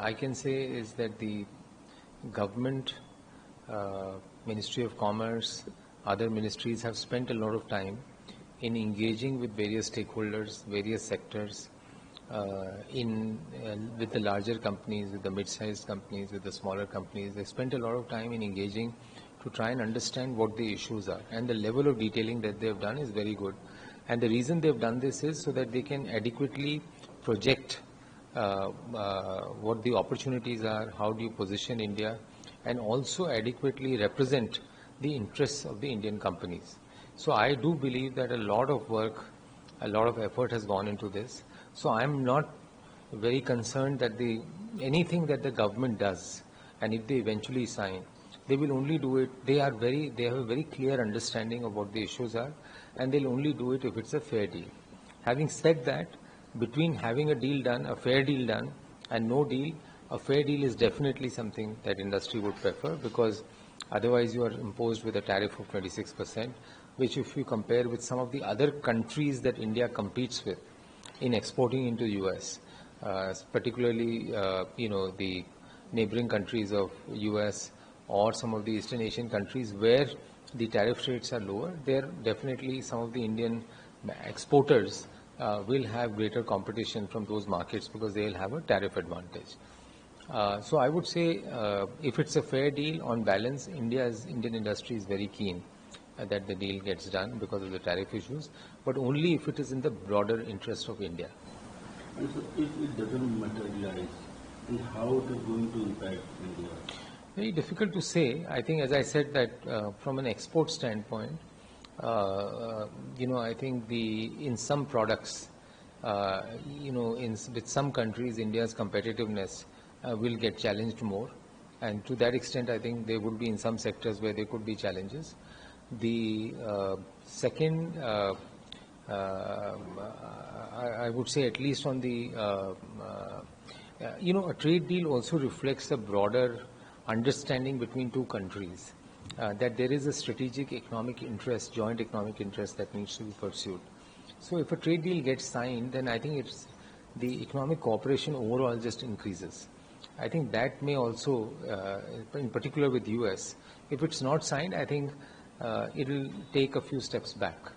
I can say is that the government, Ministry of Commerce, other ministries have spent a lot of time in engaging with various stakeholders, various sectors, with the larger companies, with the mid-sized companies, with the smaller companies. They spent a lot of time in engaging to try and understand what the issues are. And the level of detailing that they have done is very good. And the reason they have done this is so that they can adequately project what the opportunities are, how do you position India, and also adequately represent the interests of the Indian companies. So I do believe that a lot of work, a lot of effort has gone into this. So I'm not very concerned that anything that the government does, and if they eventually sign, they will only do it. They have a very clear understanding of what the issues are, and they'll only do it if it's a fair deal. Having said that, between having a deal done, a fair deal done, and no deal, a fair deal is definitely something that industry would prefer, because otherwise you are imposed with a tariff of 26%, which if you compare with some of the other countries that India competes with in exporting into US, particularly the neighboring countries of US or some of the Eastern Asian countries where the tariff rates are lower, there definitely some of the Indian exporters will have greater competition from those markets because they will have a tariff advantage. So I would say if it's a fair deal, on balance, Indian industry is very keen that the deal gets done because of the tariff issues, but only if it is in the broader interest of India. And so if it doesn't materialize, then how it is going to impact India? Very difficult to say. I think, as I said, that from an export standpoint, I think in some products, with some countries, India's competitiveness will get challenged more. And to that extent, I think there would be in some sectors where there could be challenges. The second, I would say at least on the, a trade deal also reflects a broader understanding between two countries, that there is a strategic economic interest, joint economic interest that needs to be pursued. So if a trade deal gets signed, then I think the economic cooperation overall just increases. I think that may also, in particular with US, if it's not signed, I think it will take a few steps back.